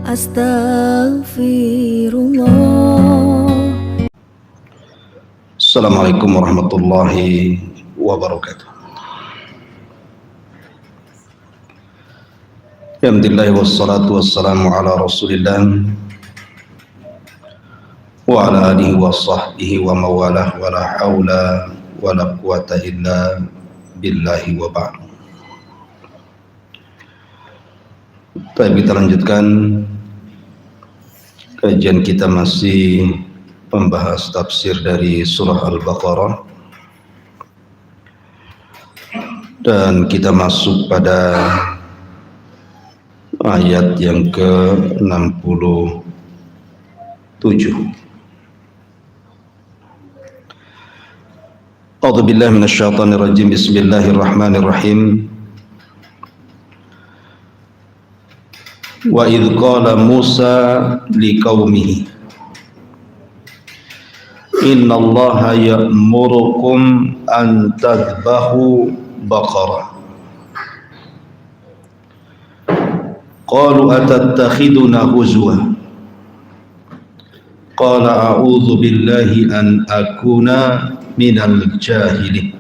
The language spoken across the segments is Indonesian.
Astaghfirullah. Assalamualaikum warahmatullahi wabarakatuh. Alhamdulillah wassalatu wassalamu ala rasulillah wa ala alihi wa sahbihi wa mawalah wa la hawla wa la quwata illa billahi wa ba'du. Kita lanjutkan kajian kita, masih membahas tafsir dari surah Al-Baqarah, dan kita masuk pada ayat yang ke-67. A'udzubillahi minasyaitonirrajim. Bismillahirrahmanirrahim. Wa idh qala Musa liqaumihi innallaha ya'murukum an tadhbahu baqarah qalu atattakhiduna huzwa qala a'udzu billahi an akuna minal jahilin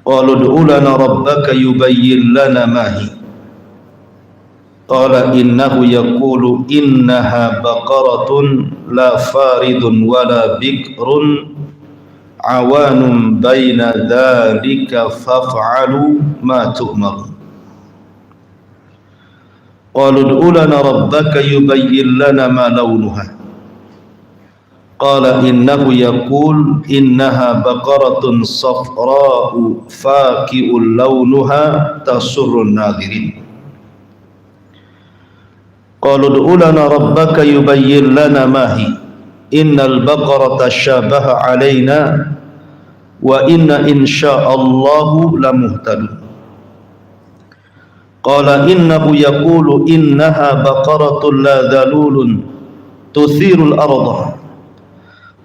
qalu ud'u lana rabbaka yubayyin lana ma hi qala innahu yaqulu innaha baqaratun la faridun wala bikrun awanum baina dhalika faf'alu ma tu'marun qalu ud'u lana rabbaka yubayyin lana ma launuha qala innahu yaqul innaha baqaratun safra'u faqi'ul launuha tasurrun nadhirin qalu ud'u lana rabbaka yubayyin lana ma hi innal baqarata syabaha 'alaina wa inna insya'allahu lamuhtadun qala innahu yaqulu innaha baqaratun la dhalulun tuthirul arda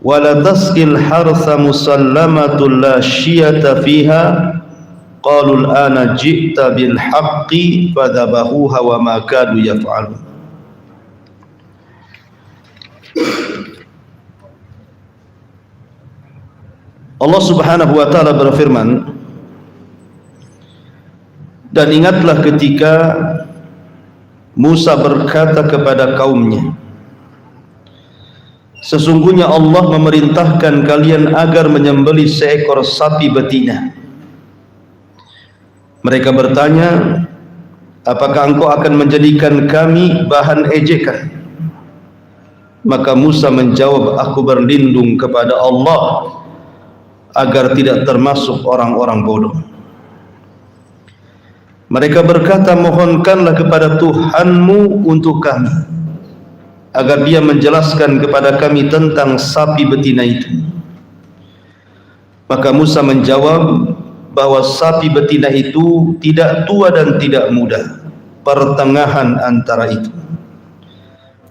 wa la tasqil harsa musallamatun la syiyata fiha qalu al-ana ji'ta bil haqqi fadhabahuha wa ma kadu yaf'alun. Allah Subhanahu wa taala berfirman, dan ingatlah ketika Musa berkata kepada kaumnya, sesungguhnya Allah memerintahkan kalian agar menyembelih seekor sapi betina. Mereka bertanya, apakah engkau akan menjadikan kami bahan ejekan? Maka Musa menjawab, aku berlindung kepada Allah agar tidak termasuk orang-orang bodoh. Mereka berkata, mohonkanlah kepada Tuhanmu untuk kami agar dia menjelaskan kepada kami tentang sapi betina itu. Maka Musa menjawab bahwa sapi betina itu tidak tua dan tidak muda, pertengahan antara itu.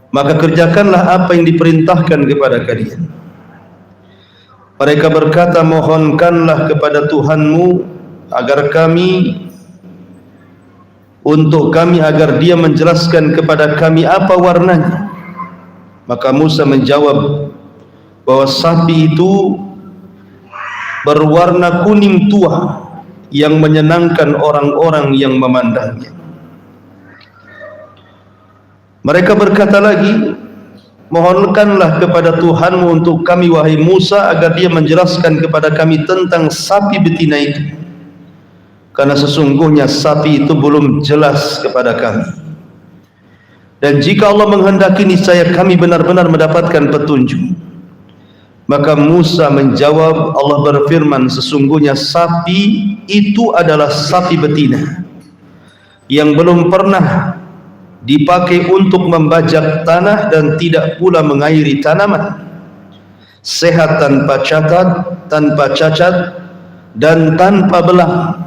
Maka kerjakanlah apa yang diperintahkan kepada kalian. Mereka berkata, mohonkanlah kepada Tuhanmu agar agar dia menjelaskan kepada kami apa warnanya. Maka Musa menjawab bahwa sapi itu berwarna kuning tua yang menyenangkan orang-orang yang memandangnya. Mereka berkata lagi, mohonkanlah kepada Tuhanmu untuk kami wahai Musa agar dia menjelaskan kepada kami tentang sapi betina itu, karena sesungguhnya sapi itu belum jelas kepada kami. Dan jika Allah menghendaki, niscaya kami benar-benar mendapatkan petunjuk. Maka Musa menjawab, Allah berfirman, sesungguhnya sapi itu adalah sapi betina yang belum pernah dipakai untuk membajak tanah dan tidak pula mengairi tanaman, sehat tanpa cacat dan tanpa belang.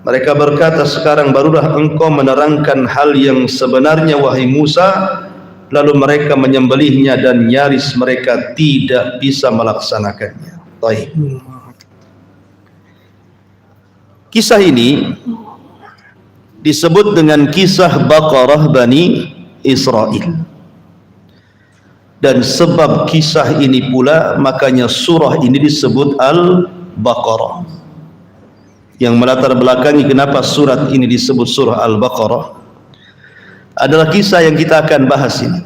Mereka berkata, sekarang barulah engkau menerangkan hal yang sebenarnya wahai Musa. Lalu mereka menyembelihnya dan nyaris mereka tidak bisa melaksanakannya. Baik. Kisah ini disebut dengan kisah Baqarah Bani Israel. Dan sebab kisah ini pula makanya surah ini disebut Al-Baqarah. Yang melatar belakangi kenapa surat ini disebut surah Al-Baqarah adalah kisah yang kita akan bahas ini.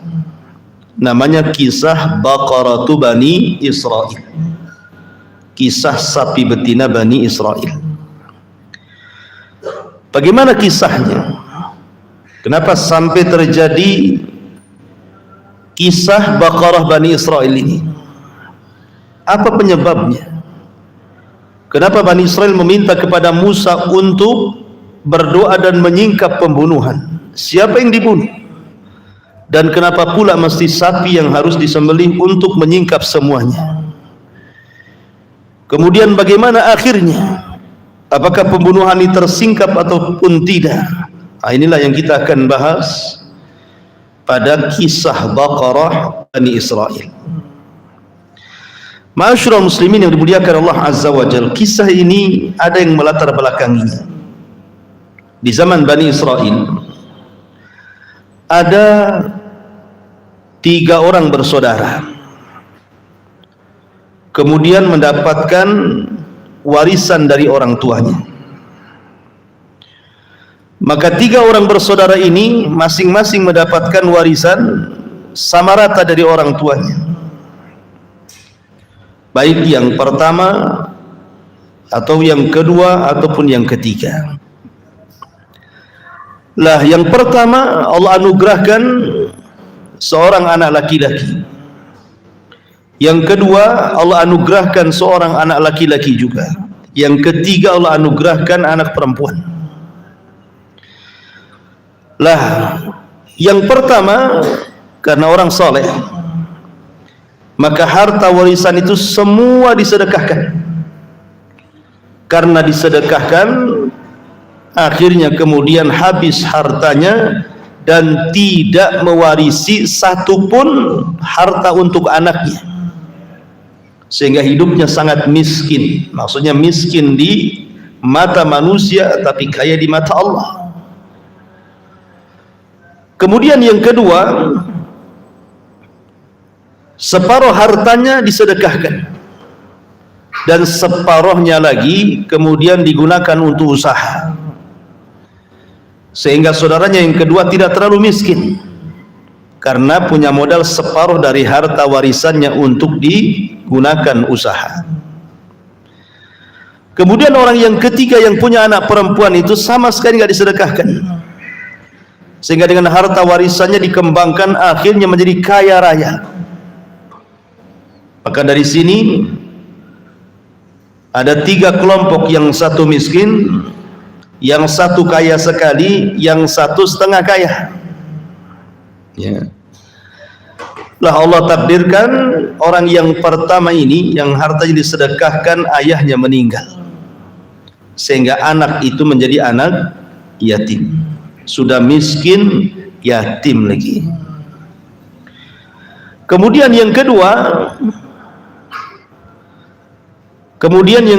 Namanya kisah Baqaratu Bani Israel. Kisah sapi betina Bani Israel. Bagaimana kisahnya? Kenapa sampai terjadi kisah Baqarah Bani Israel ini? Apa penyebabnya? Kenapa Bani Israel meminta kepada Musa untuk berdoa dan menyingkap pembunuhan? Siapa yang dibunuh? Dan kenapa pula mesti sapi yang harus disembelih untuk menyingkap semuanya? Kemudian bagaimana akhirnya? Apakah pembunuhan ini tersingkap ataupun tidak? Nah, inilah yang kita akan bahas pada kisah Baqarah Bani Israel. Ma'asyiral muslimin yang dimuliakan Allah Azza wa Jalla, kisah ini ada yang melatar belakanginya. Di zaman Bani Israel ada 3 orang bersaudara, kemudian mendapatkan warisan dari orang tuanya. Maka 3 orang bersaudara ini masing-masing mendapatkan warisan sama rata dari orang tuanya, baik yang pertama atau yang kedua ataupun yang ketiga. Lah, yang pertama Allah anugerahkan seorang anak laki-laki. Yang kedua Allah anugerahkan seorang anak laki-laki juga. Yang ketiga Allah anugerahkan anak perempuan. Lah, yang pertama karena orang soleh, maka harta warisan itu semua disedekahkan. Karena disedekahkan, akhirnya kemudian habis hartanya dan tidak mewarisi satupun harta untuk anaknya, sehingga hidupnya sangat miskin. Maksudnya miskin di mata manusia tapi kaya di mata Allah. Kemudian yang kedua, separuh hartanya disedekahkan dan separuhnya lagi kemudian digunakan untuk usaha, sehingga saudaranya yang kedua tidak terlalu miskin karena punya modal separuh dari harta warisannya untuk digunakan usaha. Kemudian orang yang ketiga yang punya anak perempuan itu sama sekali tidak disedekahkan, sehingga dengan harta warisannya dikembangkan akhirnya menjadi kaya raya. Maka dari sini ada 3 kelompok, yang satu miskin, yang satu kaya sekali, yang satu setengah kaya. Ya. Lah Allah takdirkan orang yang pertama ini yang hartanya disedekahkan ayahnya meninggal, sehingga anak itu menjadi anak yatim. Sudah miskin, yatim lagi. Kemudian yang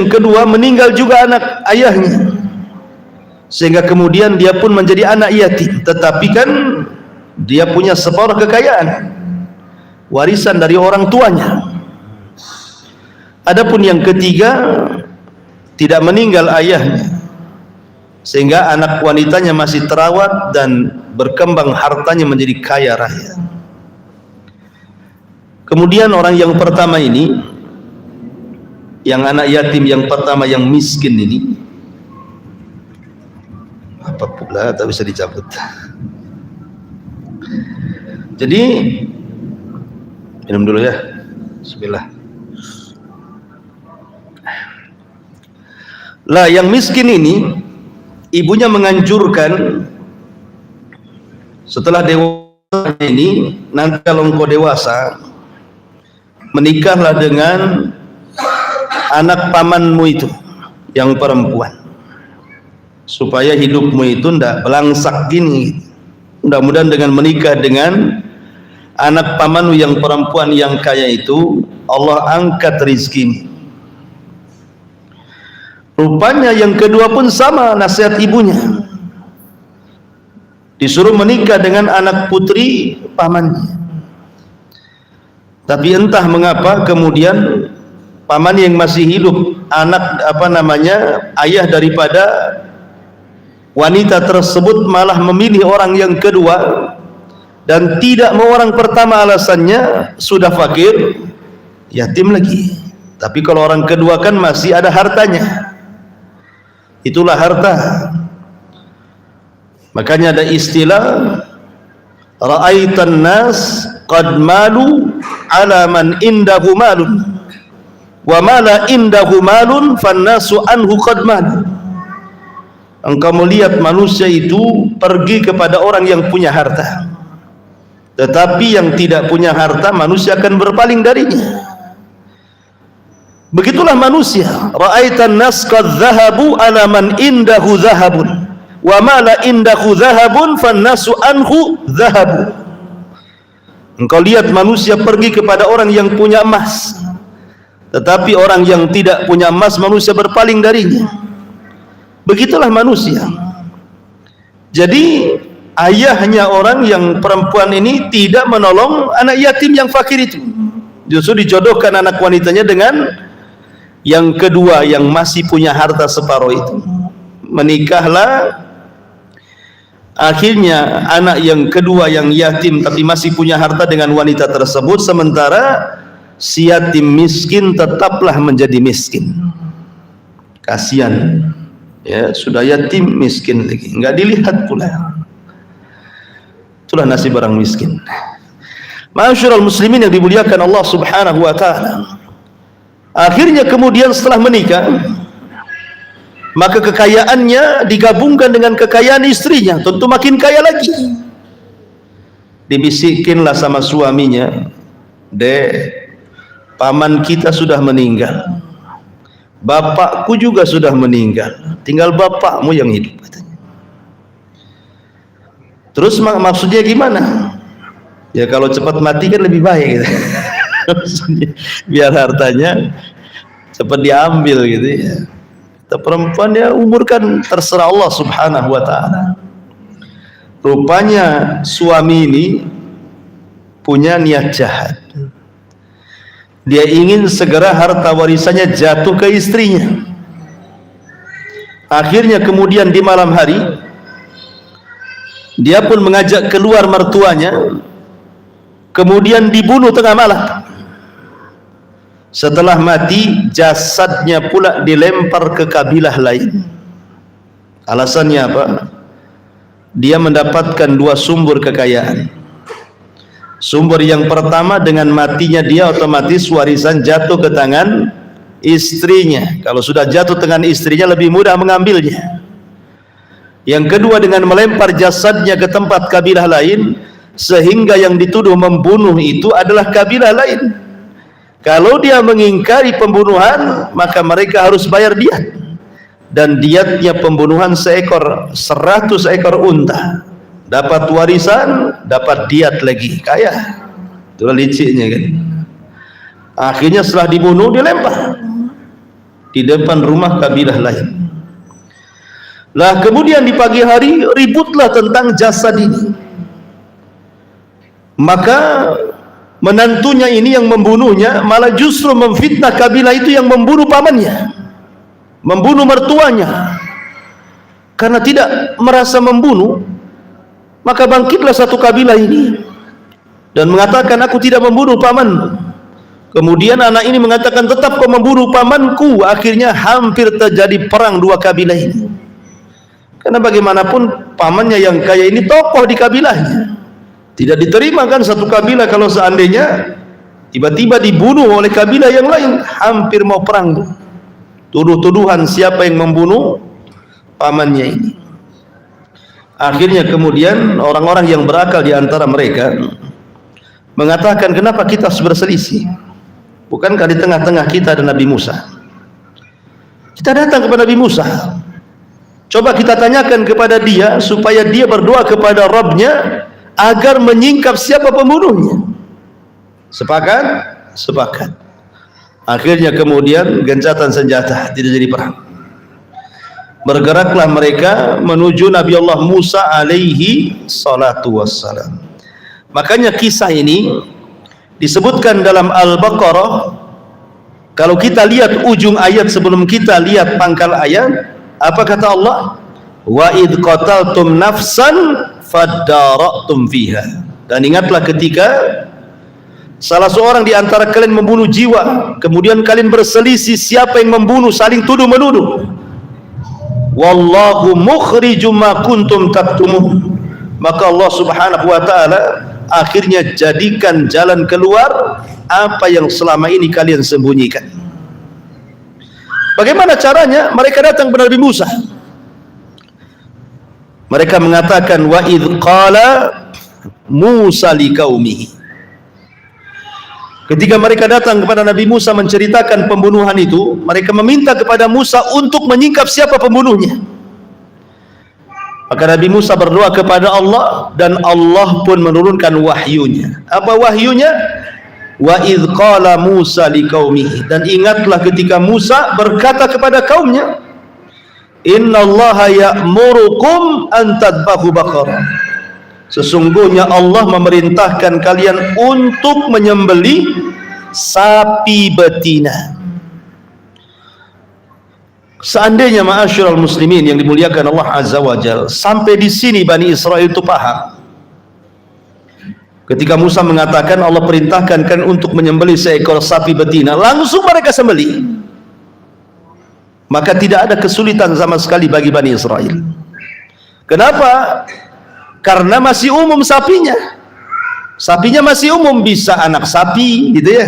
kedua meninggal juga anak ayahnya, sehingga kemudian dia pun menjadi anak yatim. Tetapi kan dia punya separuh kekayaan, warisan dari orang tuanya. Adapun yang ketiga tidak meninggal ayahnya, sehingga anak wanitanya masih terawat dan berkembang hartanya menjadi kaya raya. Kemudian orang yang pertama ini, yang anak yatim yang pertama, yang miskin ini, apa pula tak bisa dicabut. Jadi minum dulu ya, bismillah. Lah, yang miskin ini ibunya menganjurkan setelah dewasa ini, nanti kalau engkau dewasa menikahlah dengan anak pamanmu itu yang perempuan, supaya hidupmu itu tidak belangsak gini. Mudah-mudahan dengan menikah dengan anak pamanmu yang perempuan yang kaya itu, Allah angkat rizkimu. Rupanya yang kedua pun sama nasihat ibunya. disuruh menikah dengan anak putri pamannya. Tapi entah mengapa kemudian paman yang masih hidup, anak ayah daripada wanita tersebut malah memilih orang yang kedua, dan tidak mau orang pertama, alasannya sudah fakir, yatim lagi. Tapi kalau orang kedua kan masih ada hartanya. Itulah harta. Makanya ada istilah ra'aitan nas qad malu ala man indahu malun wa mala indahu malun fannasu anhu qad malu. Engkau melihat manusia itu pergi kepada orang yang punya harta, tetapi yang tidak punya harta manusia akan berpaling darinya. Begitulah manusia. Ra'aitan nas qad dhahabu ala man indahu dhahabun wa ma la indahu dhahabun fannasu anhu dhahabu. Engkau lihat manusia pergi kepada orang yang punya emas, tetapi orang yang tidak punya emas manusia berpaling darinya. Begitulah manusia. Jadi ayahnya orang yang perempuan ini tidak menolong anak yatim yang fakir itu, justru dijodohkan anak wanitanya dengan yang kedua yang masih punya harta separuh itu. Menikahlah akhirnya anak yang kedua yang yatim tapi masih punya harta dengan wanita tersebut, sementara si yatim miskin tetaplah menjadi miskin. Kasihan ya, sudah yatim miskin lagi, enggak dilihat pula. Itulah nasib orang miskin. Ma'asyiral muslimin yang dimuliakan Allah Subhanahu wa taala. Akhirnya kemudian setelah menikah, maka kekayaannya digabungkan dengan kekayaan istrinya, tentu makin kaya lagi. Dibisikinlah sama suaminya, "Dek, paman kita sudah meninggal, bapakku juga sudah meninggal, tinggal bapakmu yang hidup," katanya. Terus maksudnya gimana? Ya kalau cepat mati kan lebih baik gitu. Biar hartanya cepat diambil gitu ya. Perempuan ya umur kan terserah Allah Subhanahu wa taala. Rupanya suami ini punya niat jahat. Dia ingin segera harta warisannya jatuh ke istrinya. Akhirnya kemudian di malam hari dia pun mengajak keluar mertuanya, kemudian dibunuh tengah malam. Setelah mati, jasadnya pula dilempar ke kabilah lain. Alasannya apa? Dia mendapatkan dua sumber kekayaan. Sumber yang pertama, dengan matinya dia otomatis warisan jatuh ke tangan istrinya. Kalau sudah jatuh tangan istrinya lebih mudah mengambilnya. Yang kedua, dengan melempar jasadnya ke tempat kabilah lain, sehingga yang dituduh membunuh itu adalah kabilah lain. Kalau dia mengingkari pembunuhan, maka mereka harus bayar diat, dan diatnya pembunuhan 100 ekor unta. Dapat warisan, dapat diat lagi, kaya. Itulah liciknya kan. Akhirnya setelah dibunuh, dilempar di depan rumah kabilah lain. Lah kemudian di pagi hari ributlah tentang jasad ini. Maka menantunya ini yang membunuhnya malah justru memfitnah kabilah itu yang membunuh pamannya, membunuh mertuanya. Karena tidak merasa membunuh, maka bangkitlah satu kabilah ini dan mengatakan, "Aku tidak membunuh paman." Kemudian anak ini mengatakan, "Tetap kau membunuh pamanku." Akhirnya hampir terjadi perang dua kabilah ini. Karena bagaimanapun pamannya yang kaya ini tokoh di kabilahnya. Tidak diterima kan satu kabilah kalau seandainya tiba-tiba dibunuh oleh kabilah yang lain. Hampir mau perang. Tuduh-tuduhan siapa yang membunuh pamannya ini. Akhirnya kemudian orang-orang yang berakal di antara mereka mengatakan, "Kenapa kita harus berselisih? Bukankah di tengah-tengah kita ada Nabi Musa? Kita datang kepada Nabi Musa. Coba kita tanyakan kepada dia supaya dia berdoa kepada Rabbnya agar menyingkap siapa pembunuhnya." Sepakat? Sepakat. Akhirnya kemudian gencatan senjata, tidak jadi perang. bergeraklah mereka menuju Nabi Allah Musa alaihi salatu wassalam. Makanya kisah ini disebutkan dalam Al-Baqarah. Kalau kita lihat ujung ayat sebelum kita lihat pangkal ayat, apa kata Allah? Wa idh qataltum nafsan fadara'tum fiha. Dan ingatlah ketika salah seorang di antara kalian membunuh jiwa, kemudian kalian berselisih siapa yang membunuh, saling tuduh menuduh. Wallahu mukhrijum ma kuntum taktumun. Maka Allah Subhanahu wa taala akhirnya jadikan jalan keluar apa yang selama ini kalian sembunyikan. Bagaimana caranya? Mereka datang kepada Nabi Musa. Mereka mengatakan wa idz qala Musa liqaumihi. Ketika mereka datang kepada Nabi Musa menceritakan pembunuhan itu, mereka meminta kepada Musa untuk menyingkap siapa pembunuhnya. Maka Nabi Musa berdoa kepada Allah dan Allah pun menurunkan wahyunya. Apa wahyunya? Wa idz qala Musa liqaumihi. Dan ingatlah ketika Musa berkata kepada kaumnya, innallaha ya'murukum an tadbahu baqarah. Sesungguhnya Allah memerintahkan kalian untuk menyembelih sapi betina. Seandainya ma'asyiral muslimin yang dimuliakan Allah Azza wa Jalla, sampai di sini Bani Israel itu paham. Ketika Musa mengatakan Allah perintahkan kalian untuk menyembelih seekor sapi betina, langsung mereka sembelih. Maka tidak ada kesulitan sama sekali bagi Bani Israel. Kenapa? Karena masih umum sapinya. Sapinya masih umum, bisa anak sapi gitu ya,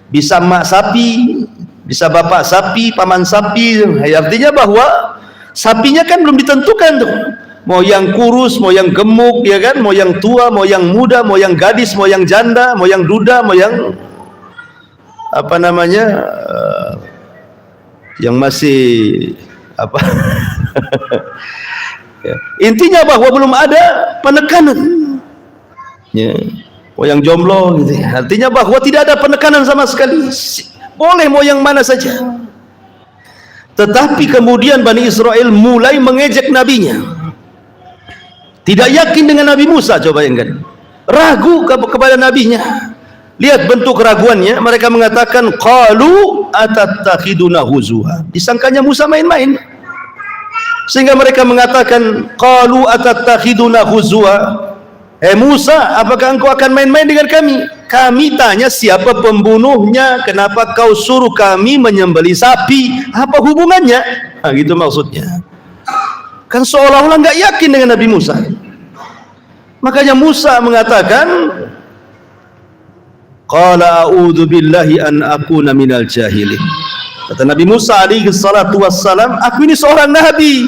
bisa mak sapi, bisa bapak sapi, paman sapi. Artinya bahwa sapinya kan belum ditentukan tuh, mau yang kurus, mau yang gemuk, ya kan, mau yang tua, mau yang muda, mau yang gadis, mau yang janda, mau yang duda, mau yang apa namanya, yang masih apa ya. Intinya bahwa belum ada penekanan ya. Mau yang jomblo gitu ya. Artinya bahwa tidak ada penekanan sama sekali, boleh mau yang mana saja. Tetapi kemudian Bani Israel mulai mengejek nabinya, tidak yakin dengan Nabi Musa. Coba bayangkan, ragu kepada nabinya. Lihat bentuk keraguannya. Mereka mengatakan qalu atattakhiduna huzwa. Disangkanya Musa main-main, sehingga mereka mengatakan qalu atattakhiduna huzwa. Musa, apakah engkau akan main-main dengan kami? Kami tanya siapa pembunuhnya, kenapa kau suruh kami menyembelih sapi? Apa hubungannya? Nah, gitu maksudnya. Kan seolah-olah nggak yakin dengan Nabi Musa. Makanya Musa mengatakan qala a'udzu billahi an akuna minal jahilin. Kata Nabi Musa alaihi salatu wassalam, aku ini seorang nabi,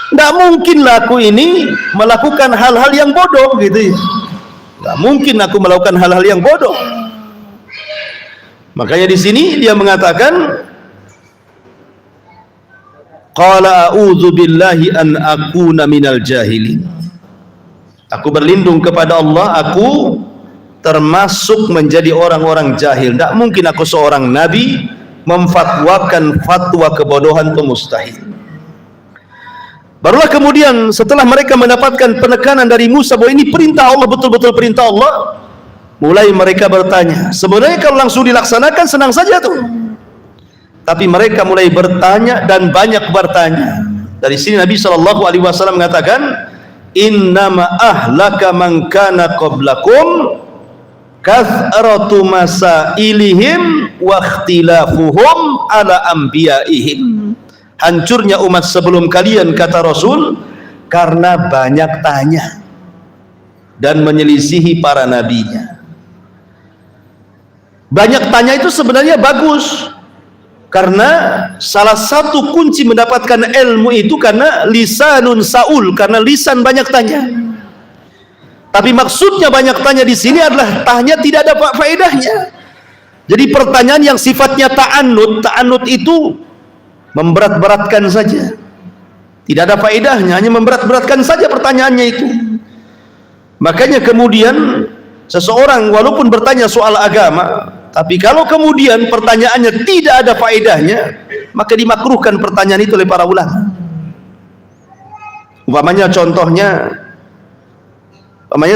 tidak mungkinlah aku ini melakukan hal-hal yang bodoh gitu ya. Tidak mungkin aku melakukan hal-hal yang bodoh. Makanya di sini dia mengatakan qala a'udzu billahi an akuna minal jahilin. Aku berlindung kepada Allah, aku termasuk menjadi orang-orang jahil. Tidak mungkin aku seorang nabi memfatwakan fatwa kebodohan, itu mustahil. Barulah kemudian setelah mereka mendapatkan penekanan dari Musa bahwa ini perintah Allah, betul-betul perintah Allah, mulai mereka bertanya. Sebenarnya kalau langsung dilaksanakan senang saja tuh, tapi mereka mulai bertanya dan banyak bertanya. Dari sini Nabi SAW mengatakan, innama ahlaka man kana qablakum kathratu masailihim wa ikhtilafuhum ala anbiyaihim. Hancurnya umat sebelum kalian, kata Rasul, karena banyak tanya dan menyelisihi para nabinya. Banyak tanya itu sebenarnya bagus, karena salah satu kunci mendapatkan ilmu itu karena lisanun saul, karena lisan banyak tanya. Tapi maksudnya banyak tanya di sini adalah tanya tidak ada faedahnya. Jadi pertanyaan yang sifatnya ta'annud itu memberat-beratkan saja, tidak ada faedahnya, hanya memberat-beratkan saja pertanyaannya itu. Makanya kemudian seseorang walaupun bertanya soal agama, Tapi kalau kemudian pertanyaannya tidak ada faedahnya, maka dimakruhkan pertanyaan itu oleh para ulama. Umpamanya contohnya,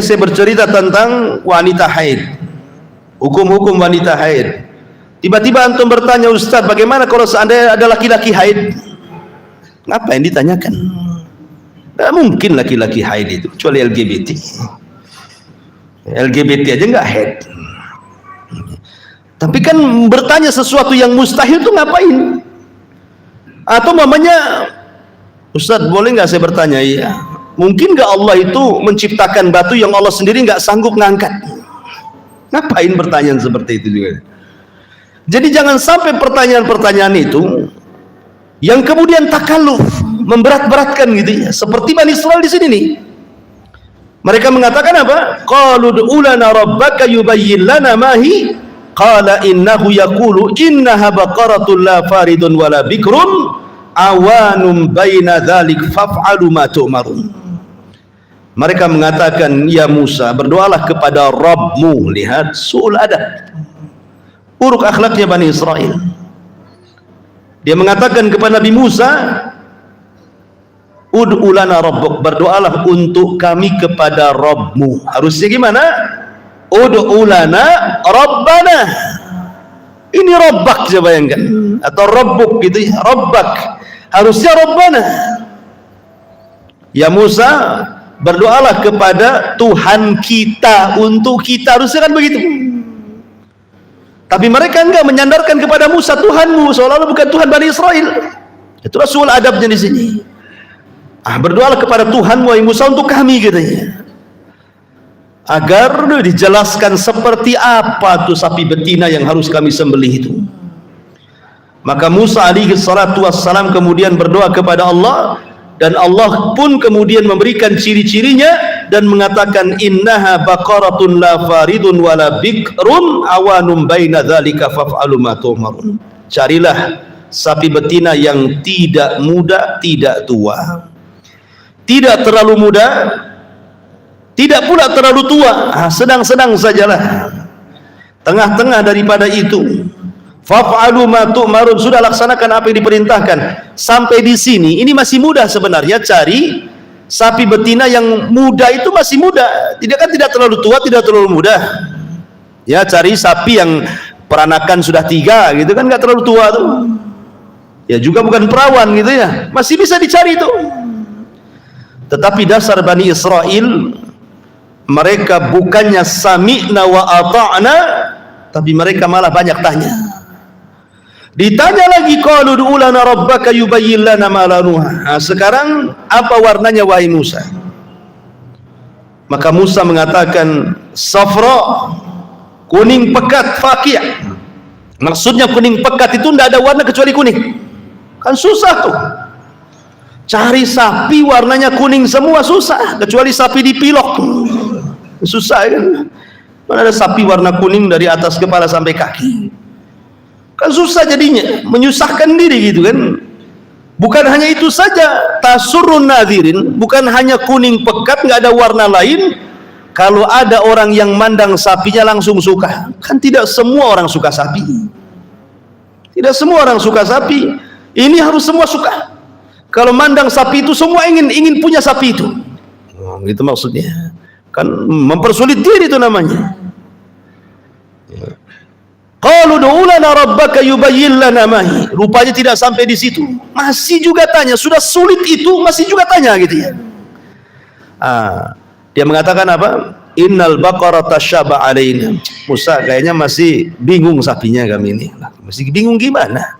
saya bercerita tentang wanita haid, hukum-hukum wanita haid. Tiba-tiba antum bertanya, Ustaz, bagaimana kalau seandainya ada laki-laki haid? Ngapain ditanyakan? Tidak mungkin laki-laki haid itu, kecuali LGBT. LGBT aja nggak haid. Tapi kan bertanya sesuatu yang mustahil itu ngapain? Atau mamanya, Ustaz, boleh nggak saya bertanya? Iya. Mungkin nggak Allah itu menciptakan batu yang Allah sendiri nggak sanggup ngangkat? Ngapain pertanyaan seperti itu juga? Jadi jangan sampai pertanyaan-pertanyaan itu yang kemudian takalluf, memberat-beratkan gitu ya. Seperti Bani Israil di sini nih. Mereka mengatakan apa? Qalu ud'u lana rabbaka yubayyin lana ma hi. Qala innahu yaqulu innaha baqaratun la faridun wala bikrun awanum baina dzalik faf'alu ma tu'marun. Mereka mengatakan, ya Musa, berdoalah kepada Rabbmu. Lihat su'ul adab, buruk akhlaknya Bani Israel. Dia mengatakan kepada Nabi Musa, ud'u lana rabbuk, berdoalah untuk kami kepada Rabbmu. Harusnya gimana? Ud'u lana rabbana. Ini rabbak, coba bayangkan, atau rabbuk gitu ya, rabbak. Harusnya rabbana. Ya Musa, berdoalah kepada Tuhan kita untuk kita. Harusnya kan begitu. Tapi mereka enggak, menyandarkan kepada Musa, Tuhanmu, seolah-olah bukan Tuhan Bani Israel. Itu rasul adabnya di sini. Berdoalah kepada Tuhanmu, wahai Musa, untuk kami, katanya. Agar dijelaskan seperti apa tuh sapi betina yang harus kami sembelih itu. Maka Musa alaihi salatu wassalam kemudian berdoa kepada Allah, dan Allah pun kemudian memberikan ciri-cirinya dan mengatakan, innaha baqaratun la faridun wala bikrun awanum baina dzalika faf'alu ma tu'marun. Carilah sapi betina yang tidak muda, tidak tua, tidak terlalu muda, tidak pula terlalu tua, sedang-sedang sajalah, tengah-tengah daripada itu. Faf'alu ma tu'marun, sudah laksanakan apa yang diperintahkan. Sampai di sini ini masih mudah sebenarnya, cari sapi betina yang muda, itu masih muda, tidak terlalu tua, tidak terlalu muda. Ya, cari sapi yang peranakan sudah 3 gitu kan, nggak terlalu tua tuh. Ya juga bukan perawan gitu ya, masih bisa dicari itu. Tetapi dasar Bani Israel, mereka bukannya sami'na wa ata'na, tapi mereka malah banyak tanya. Ditanya lagi, qalu ud'u lana rabbaka yubayyin lana ma lanuha. Sekarang apa warnanya wahai Musa? Maka Musa mengatakan, safra, kuning pekat, faqih. Maksudnya kuning pekat itu tidak ada warna kecuali kuning. Kan susah tuh. Cari sapi warnanya kuning semua susah, kecuali sapi dipilok. Susah kan? Mana ada sapi warna kuning dari atas kepala sampai kaki? Kan susah jadinya, menyusahkan diri gitu kan. Bukan hanya itu saja, tasurrun nadhirin, bukan hanya kuning pekat nggak ada warna lain. Kalau ada orang yang mandang sapinya langsung suka, kan tidak semua orang suka sapi. Tidak semua orang suka sapi. Ini harus semua suka. Kalau mandang sapi itu semua ingin punya sapi itu. Gitu maksudnya. Kan mempersulit diri itu namanya. Qalu ud'u lana rabbaka yubayyin lana ma hi. Rupanya tidak sampai di situ. Masih juga tanya, sudah sulit itu masih juga tanya gitu ya. Dia mengatakan apa? Innal baqarata syaba alaina. Musa kayaknya masih bingung sapinya kami ini. Masih bingung gimana?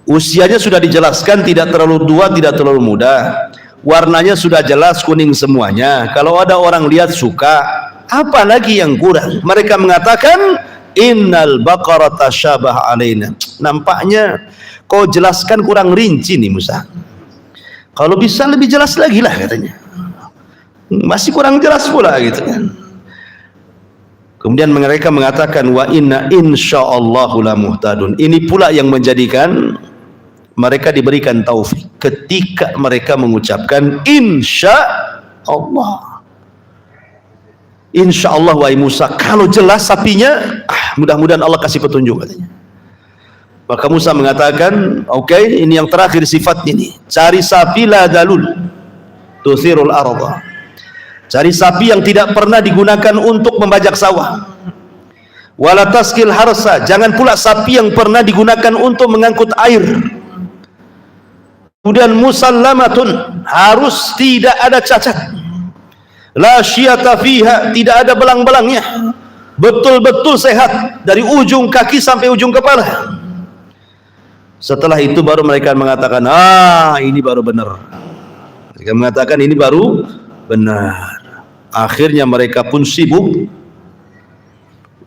Usianya sudah dijelaskan, tidak terlalu tua, tidak terlalu muda. Warnanya sudah jelas kuning semuanya. Kalau ada orang lihat suka, apa lagi yang kurang? Mereka mengatakan, innal baqarata syabah alaina. Nampaknya kau jelaskan kurang rinci nih Musa. Kalau bisa lebih jelas lagi lah katanya. Masih kurang jelas pula gitu kan. Kemudian mereka mengatakan, wa inna insyaallahu la muhtadun. Ini pula yang menjadikan mereka diberikan taufik ketika mereka mengucapkan insya Allah. Insya Allah wahai Musa, kalau jelas sapinya, Mudah-mudahan Allah kasih petunjuk katanya. Maka Musa mengatakan, oke, ini yang terakhir sifatnya ini. Cari sapi la dalul tuthirul arda. Cari sapi yang tidak pernah digunakan untuk membajak sawah. Wala taskil harsa, jangan pula sapi yang pernah digunakan untuk mengangkut air. Kemudian musallamatun, harus tidak ada cacat. La syiyata fiha, tidak ada belang-belangnya. Betul-betul sehat dari ujung kaki sampai ujung kepala. Setelah itu baru mereka mengatakan, ini baru benar. Mereka mengatakan ini baru benar. Akhirnya mereka pun sibuk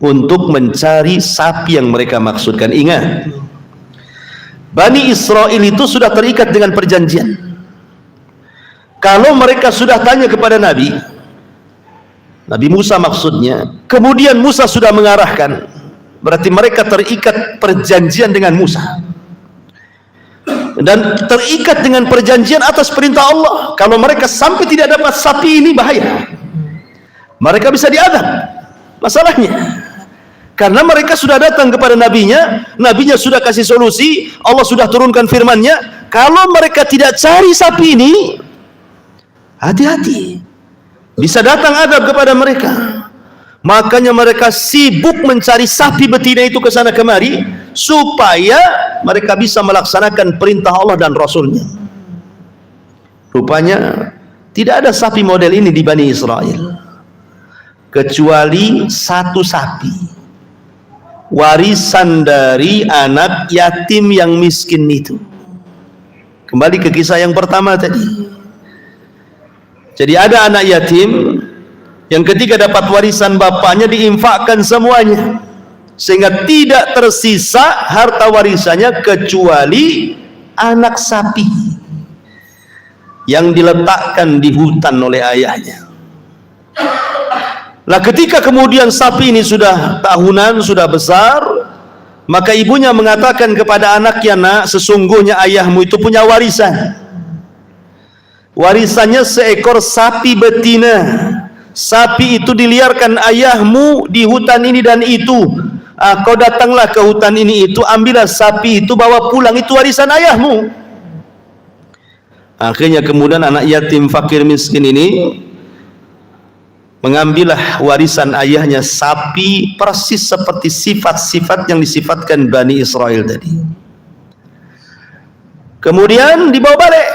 untuk mencari sapi yang mereka maksudkan. Ingat, Bani Israel itu sudah terikat dengan perjanjian. Kalau mereka sudah tanya kepada Nabi Musa maksudnya, kemudian Musa sudah mengarahkan, berarti mereka terikat perjanjian dengan Musa, dan terikat dengan perjanjian atas perintah Allah. Kalau mereka sampai tidak dapat sapi ini, bahaya, mereka bisa diadab. Masalahnya karena mereka sudah datang kepada nabinya sudah kasih solusi, Allah sudah turunkan firman-Nya, kalau mereka tidak cari sapi ini, hati-hati, bisa datang adab kepada mereka. Makanya mereka sibuk mencari sapi betina itu ke sana kemari, supaya mereka bisa melaksanakan perintah Allah dan Rasul-Nya. Rupanya tidak ada sapi model ini di Bani Israel, kecuali satu sapi, warisan dari anak yatim yang miskin itu. Kembali ke kisah yang pertama tadi. Jadi ada anak yatim yang ketika dapat warisan bapaknya diinfakkan semuanya, sehingga tidak tersisa harta warisannya kecuali anak sapi yang diletakkan di hutan oleh ayahnya. Nah, ketika kemudian sapi ini sudah tahunan, sudah besar, maka ibunya mengatakan kepada anaknya, nak, sesungguhnya ayahmu itu punya warisan. Warisannya seekor sapi betina. Sapi itu diliarkan ayahmu di hutan ini dan itu. Kau datanglah ke hutan ini itu, ambillah sapi itu, bawa pulang, itu warisan ayahmu. Akhirnya kemudian anak yatim fakir miskin ini mengambillah warisan ayahnya, sapi persis seperti sifat-sifat yang disifatkan Bani Israel tadi. Kemudian dibawa balik.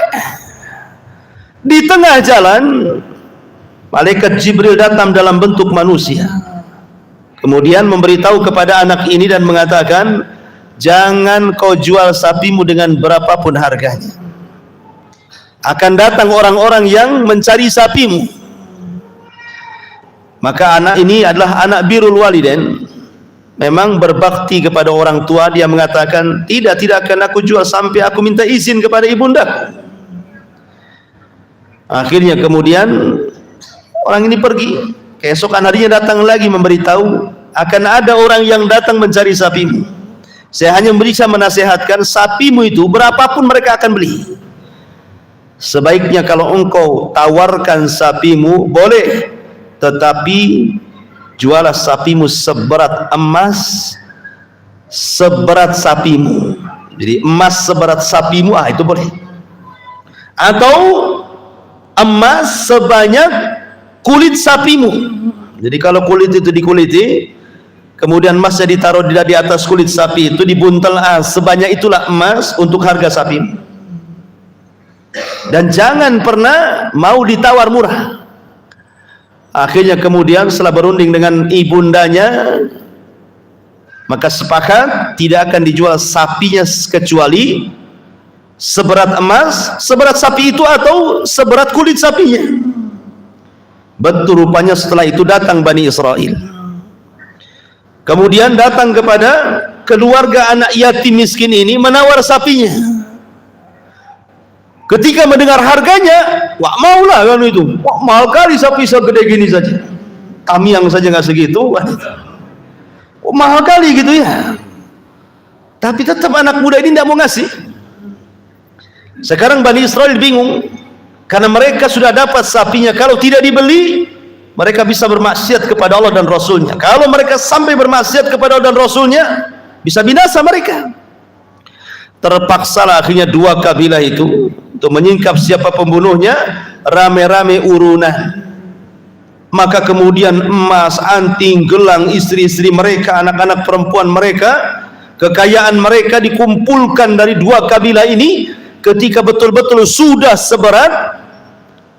Di tengah jalan, malaikat Jibril datang dalam bentuk manusia. Kemudian memberitahu kepada anak ini dan mengatakan, jangan kau jual sapimu dengan berapapun harganya. Akan datang orang-orang yang mencari sapimu. Maka anak ini adalah anak birrul walidain, memang berbakti kepada orang tua. Dia mengatakan, tidak akan aku jual sampai aku minta izin kepada ibundaku. Akhirnya kemudian orang ini pergi. Keesokan harinya datang lagi memberitahu, akan ada orang yang datang mencari sapimu. Saya hanya bisa menasihatkan, sapimu itu berapapun mereka akan beli. Sebaiknya kalau engkau tawarkan sapimu, boleh, tetapi jualah sapimu seberat emas seberat sapimu. Jadi emas seberat sapimu, itu boleh. Atau emas sebanyak kulit sapimu. Jadi kalau kulit itu dikuliti, kemudian emasnya ditaruh di atas kulit sapi itu, dibuntel, sebanyak itulah emas untuk harga sapimu. Dan jangan pernah mau ditawar murah. Akhirnya kemudian setelah berunding dengan ibundanya, maka sepakat tidak akan dijual sapinya kecuali seberat emas, seberat sapi itu, atau seberat kulit sapinya. Betul, rupanya setelah itu datang Bani Israel. Kemudian datang kepada keluarga anak yatim miskin ini, menawar sapinya. Ketika mendengar harganya, wah maulah kan itu. Wah, mahal kali sapi segede gini saja. Tamiang saja nggak segitu. Wah, mahal kali gitu ya. Tapi tetap anak muda ini tidak mau ngasih. Sekarang Bani Israel bingung, karena mereka sudah dapat sapinya. Kalau tidak dibeli, mereka bisa bermaksiat kepada Allah dan Rasulnya. Kalau mereka sampai bermaksiat kepada Allah dan Rasulnya, bisa binasa mereka. Terpaksalah akhirnya dua kabilah itu untuk menyingkap siapa pembunuhnya, rame-rame urunan. Maka kemudian emas, anting, gelang istri-istri mereka, anak-anak perempuan mereka, kekayaan mereka dikumpulkan dari dua kabilah ini. Ketika betul-betul sudah seberat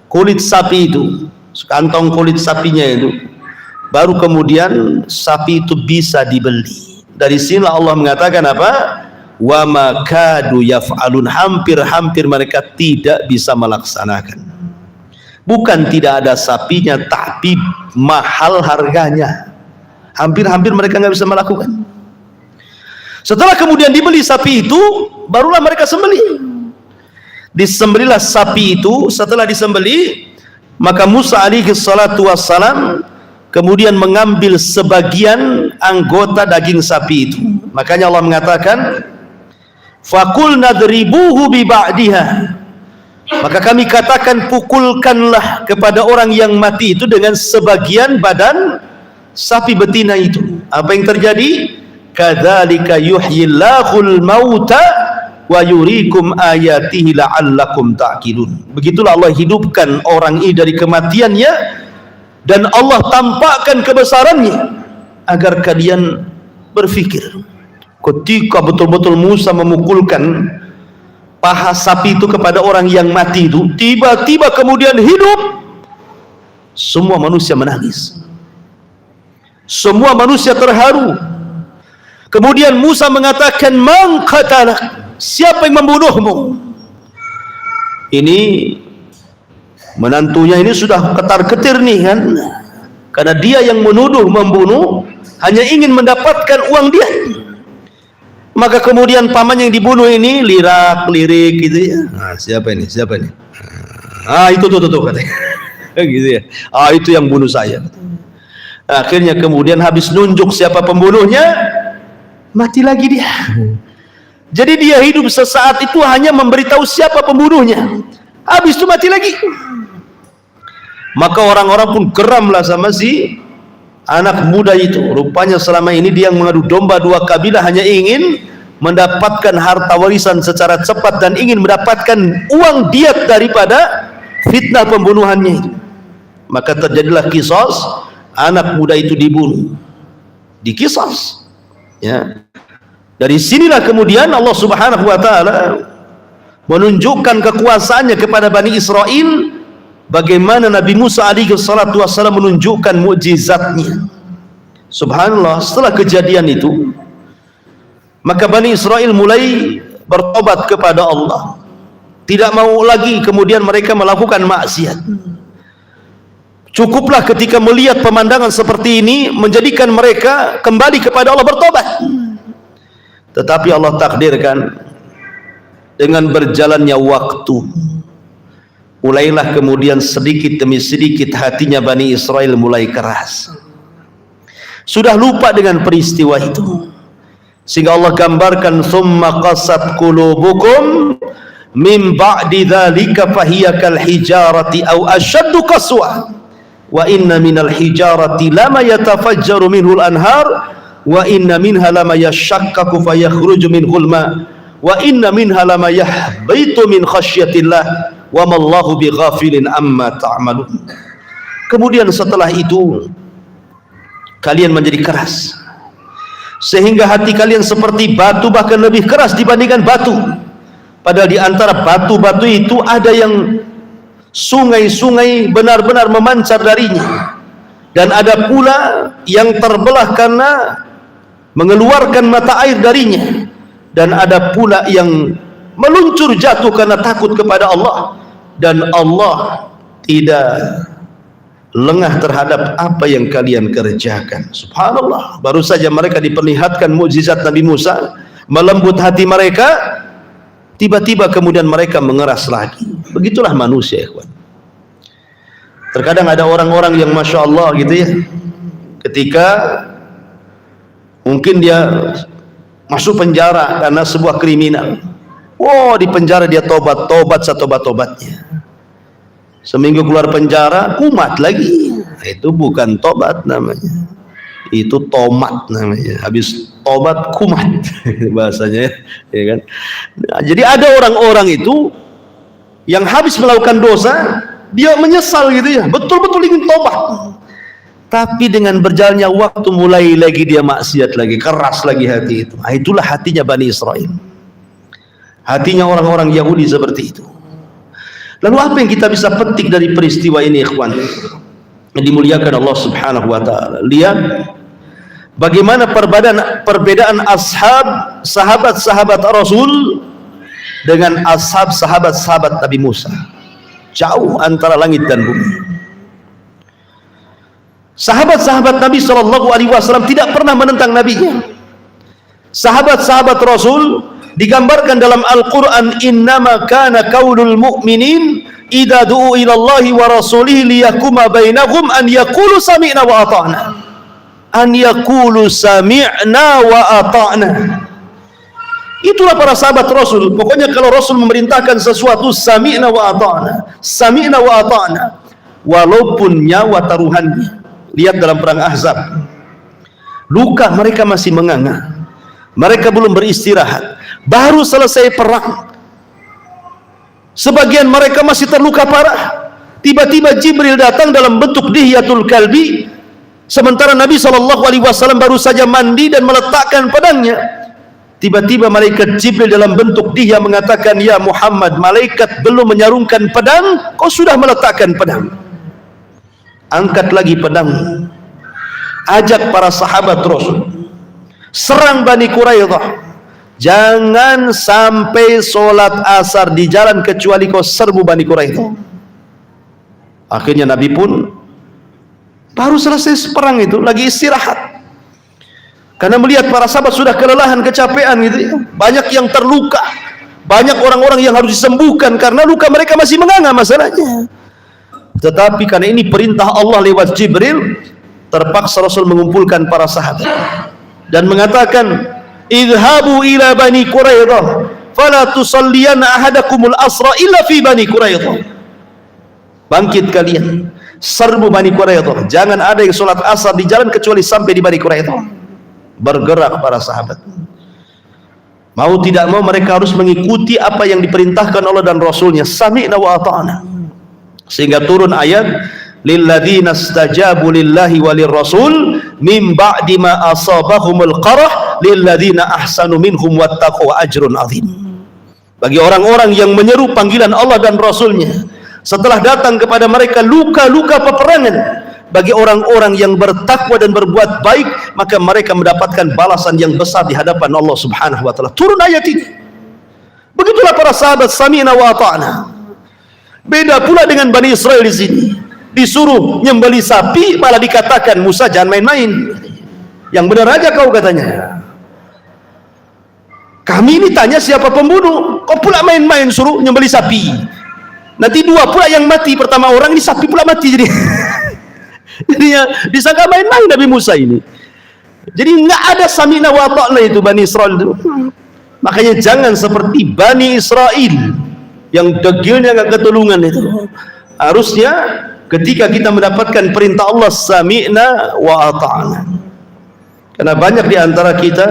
kulit sapi itu, sekantong kulit sapinya itu, baru kemudian sapi itu bisa dibeli. Dari sinilah Allah mengatakan apa? Wa ma kadu yaf'alun, hampir-hampir mereka tidak bisa melaksanakan. Bukan tidak ada sapinya, tapi mahal harganya. Hampir-hampir mereka nggak bisa melakukan. Setelah kemudian dibeli sapi itu, barulah mereka sembelih. Disembelilah sapi itu. Setelah disembeli, maka Musa alaihi salatu wassalam kemudian mengambil sebagian anggota daging sapi itu. Makanya Allah mengatakan, Fakul nadribuhu bi ba'diha. Maka kami katakan, pukulkanlah kepada orang yang mati itu dengan sebagian badan sapi betina itu. Apa yang terjadi? Kadzalika yuhyillahul mauta wa yuriikum ayatihi la'allakum ta'qilun. Begitulah Allah hidupkan orang ini dari kematiannya, dan Allah tampakkan kebesarannya agar kalian berfikir. Ketika betul-betul Musa memukulkan paha sapi itu kepada orang yang mati itu, tiba-tiba kemudian hidup. Semua manusia menangis, semua manusia terharu. Kemudian Musa mengatakan, man qatalak, siapa yang membunuhmu? Ini menantunya ini sudah ketar-ketir nih kan, karena dia yang menuduh membunuh hanya ingin mendapatkan uang dia. Maka kemudian pamannya yang dibunuh ini lirak-lirik gitu ya. Nah, siapa ini? Siapa ini? Itu tuh katanya. Gitu ya. Itu yang bunuh saya. Akhirnya kemudian habis nunjuk siapa pembunuhnya, mati lagi dia. Jadi dia hidup sesaat itu hanya memberitahu siapa pembunuhnya. Habis itu mati lagi. Maka orang-orang pun geramlah sama si anak muda itu. Rupanya selama ini dia mengadu domba dua kabilah hanya ingin mendapatkan harta warisan secara cepat dan ingin mendapatkan uang diat daripada fitnah pembunuhannya itu. Maka terjadilah kisos, anak muda itu dibunuh, dikisos. Ya. Dari sinilah kemudian Allah Subhanahu wa taala menunjukkan kekuasaannya kepada Bani Israel, bagaimana Nabi Musa alaihi salatu wassalam menunjukkan mukjizatnya. Subhanallah, setelah kejadian itu, maka Bani Israel mulai bertobat kepada Allah. Tidak mau lagi kemudian mereka melakukan maksiat. Cukuplah ketika melihat pemandangan seperti ini menjadikan mereka kembali kepada Allah, bertobat. Tetapi Allah takdirkan dengan berjalannya waktu, mulailah kemudian sedikit demi sedikit hatinya Bani Israel mulai keras. Sudah lupa dengan peristiwa itu, sehingga Allah gambarkan, summa qasat qulubukum min ba'di dzalika fahiya kal hijarati aw ashaddu qaswa wa inna minal hijarati lama yatafajjaru minhul anhar wa inna minha lama yashaqqaqu fayakhruju minhul ma wa inna minha lama yahbitu min khasyatillah wa mallahu bighafilin amma ta'malun. Kemudian setelah itu kalian menjadi keras, sehingga hati kalian seperti batu, bahkan lebih keras dibandingkan batu. Padahal di antara batu-batu itu ada yang sungai-sungai benar-benar memancar darinya, dan ada pula yang terbelah karena mengeluarkan mata air darinya, dan ada pula yang meluncur jatuh karena takut kepada Allah, dan Allah tidak lengah terhadap apa yang kalian kerjakan. Subhanallah, baru saja mereka diperlihatkan mukjizat Nabi Musa, melembut hati mereka, tiba-tiba kemudian mereka mengeras lagi. Begitulah manusia, ikhwan. Terkadang ada orang-orang yang Masya Allah gitu ya, ketika mungkin dia masuk penjara karena sebuah kriminal, di penjara dia tobat setobat-tobatnya. Seminggu keluar penjara, kumat lagi. Itu bukan tobat namanya, itu tomat namanya. Habis tobat kumat bahasanya, ya kan? Nah, jadi ada orang-orang itu yang habis melakukan dosa dia menyesal gitu ya, betul-betul ingin tobat, tapi dengan berjalannya waktu mulai lagi dia maksiat lagi, keras lagi hati itu. Nah, itulah hatinya Bani Israel, hatinya orang-orang Yahudi seperti itu. Lalu apa yang kita bisa petik dari peristiwa ini, ikhwan yang dimuliakan Allah Subhanahu wa taala? Lihat bagaimana perbedaan sahabat-sahabat Rasul dengan sahabat-sahabat Nabi Musa. Jauh antara langit dan bumi. Sahabat-sahabat Nabi SAW tidak pernah menentang Nabi-Nya. Sahabat-sahabat Rasul digambarkan dalam Al-Quran, innama kana qaulul mu'minin idza du'u ila Allahi wa rasulihi liyahkuma bainahum an yaqulu sami'na wa ata'na. An yaqulu sami'na wa ata'na. Itulah para sahabat Rasul. Pokoknya kalau Rasul memerintahkan sesuatu, sami'na wa ata'na, sami'na wa ata'na, walaupun nyawa taruhannya. Lihat dalam perang Ahzab, luka mereka masih menganga, mereka belum beristirahat, baru selesai perang, sebagian mereka masih terluka parah. Tiba-tiba Jibril datang dalam bentuk dihyatul kalbi, sementara Nabi SAW baru saja mandi dan meletakkan pedangnya. Tiba-tiba malaikat Jibril dalam bentuk dihya mengatakan, ya Muhammad, malaikat belum menyarungkan pedang, kau sudah meletakkan pedang. Angkat lagi pedang, ajak para sahabat Rasul, serang Bani Quraidah. Jangan sampai sholat asar di jalan kecuali kau serbu Bani Quraidah. Akhirnya Nabi pun baru selesai perang itu lagi istirahat, karena melihat para sahabat sudah kelelahan, kecapean gitu ya. Banyak yang terluka, banyak orang-orang yang harus disembuhkan karena luka mereka masih menganga masalahnya. Tetapi karena ini perintah Allah lewat Jibril, terpaksa Rasul mengumpulkan para sahabat dan mengatakan, idhabu ila Bani Quraidah fala tusalliyanna ahadakumul asra illa fi Bani Quraidah. Bangkit kalian, serbu Bani Quraidah, jangan ada yang sholat asar di jalan kecuali sampai di Bani Quraidah. Bergerak para sahabat, mau tidak mau mereka harus mengikuti apa yang diperintahkan Allah dan Rasulnya, sami'na wa ata'na. Sehingga turun ayat, lilladzina istajabu lillahi walir rasul min ba'di ma asabahumul qarah lilladzina ahsanu minhum wattaqu ajrun azim. Bagi orang-orang yang menyeru panggilan Allah dan Rasulnya setelah datang kepada mereka luka-luka peperangan, bagi orang-orang yang bertakwa dan berbuat baik, maka mereka mendapatkan balasan yang besar di hadapan Allah Subhanahu wa taala. Turun ayat ini. Begitulah para sahabat, sami'na wa ata'na. Beda pula dengan Bani Israel di sini. Disuruh nyembeli sapi, malah dikatakan, Musa jangan main-main. Yang benar aja kau, katanya. Kami ini tanya siapa pembunuh, kau pula main-main suruh nyembeli sapi. Nanti dua pula yang mati, pertama orang, ini sapi pula mati jadi. Jadi ya, disangka main-main Nabi Musa ini. Jadi nggak ada sami'na wa ta'na itu Bani Israel itu. Makanya jangan seperti Bani Israel yang degilnya nggak ketulungan itu. Harusnya ketika kita mendapatkan perintah Allah, sami'na wa ata'na. Karena banyak di antara kita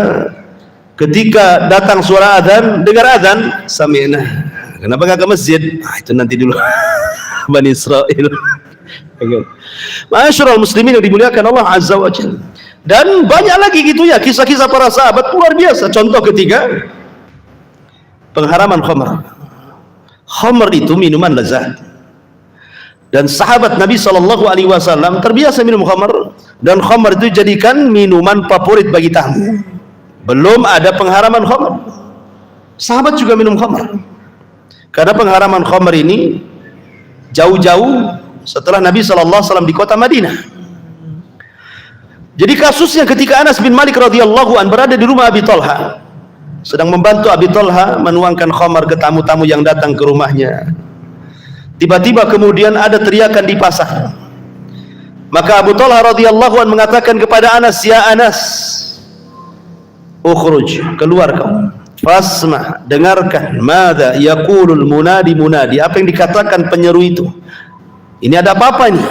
ketika datang suara adzan, dengar adzan, sami'na. Kenapa nggak ke masjid? Nah, itu nanti dulu. Bani Israel. Ma'asyiral muslimin yang dimuliakan Allah Azza wa Jalla. Dan banyak lagi gitu ya kisah-kisah para sahabat luar biasa. Contoh ketiga, pengharaman khamr. Khamr itu minuman lezat. Dan sahabat Nabi SAW terbiasa minum khamr, dan khamr itu jadikan minuman favorit bagi tamu. Belum ada pengharaman khamr, sahabat juga minum khamr. Karena pengharaman khamr ini jauh-jauh setelah Nabi SAW di kota Madinah. Jadi kasusnya ketika Anas bin Malik radhiyallahu an berada di rumah Abi Talha, sedang membantu Abi Talha menuangkan khamar ke tamu-tamu yang datang ke rumahnya. Tiba-tiba kemudian ada teriakan di pasar. Maka Abu Talha radhiyallahu an mengatakan kepada Anas, ya Anas, ukhruj, keluar kau. Fasma, dengarkan, madza yaqulul munadi, apa yang dikatakan penyeru itu. Ini ada apa-apa ini?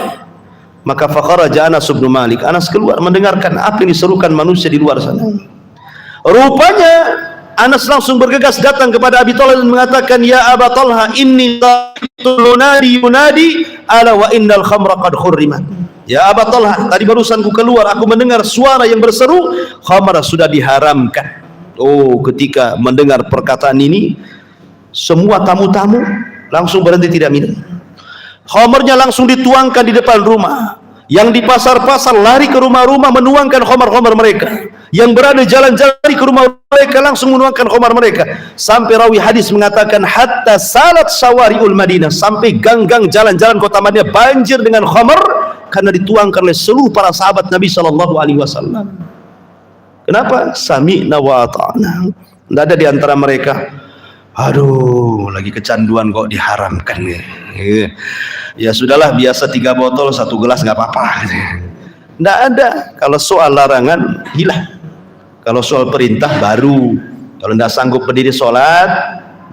Maka fakharaja Anas bin Malik, Anas keluar mendengarkan apa yang diserukan manusia di luar sana. Rupanya Anas langsung bergegas datang kepada Abi Thalib dan mengatakan, ya Aba Talha, inni yunadi ala wa innal khamra qad hurrimat. Ya Aba Talha, tadi barusan ku keluar, aku mendengar suara yang berseru, khamar sudah diharamkan. Oh, ketika mendengar perkataan ini, semua tamu-tamu langsung berhenti tidak minum. Khamarnya langsung dituangkan di depan rumah. Yang di pasar-pasar lari ke rumah-rumah menuangkan khamar-khamar mereka. Yang berada jalan-jalan ke rumah mereka langsung menuangkan khamar mereka. Sampai rawi hadis mengatakan hatta salat sawariul Madinah, sampai gang-gang jalan-jalan kota Madinah banjir dengan khamar karena dituangkan oleh seluruh para sahabat Nabi sallallahu alaihi wasallam. Kenapa? Sami'na wa ata'na. Tidak ada di antara mereka, aduh, lagi kecanduan kok diharamkan. Ya sudahlah, biasa 3 botol 1 gelas nggak apa-apa. Tidak ada. Kalau soal larangan hilang. Kalau soal perintah baru. Kalau tidak sanggup berdiri sholat,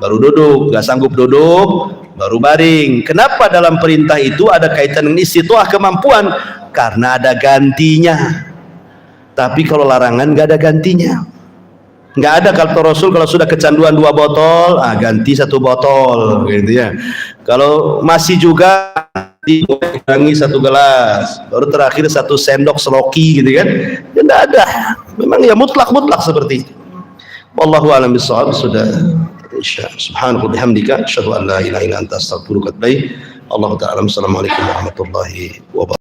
baru duduk. Nggak sanggup duduk, baru baring. Kenapa dalam perintah itu ada kaitan dengan istita'ah, kemampuan? Karena ada gantinya. Tapi kalau larangan nggak ada gantinya. Nggak ada kata Rasul, kalau sudah kecanduan 2 botol, ganti 1 botol, gitu ya. Kalau masih juga dikurangi 1 gelas, baru terakhir 1 sendok seloki, gitu kan? Ya nggak ada. Memang ya mutlak seperti itu. Wallahu a'lam bishawab. Sudah. Subhanallahi bihamdika, asyhadu an la ilaha illa anta, astaghfiruka wa atubu ilaik. Allahu ta'ala. Assalamualaikum warahmatullahi wabarakatuh.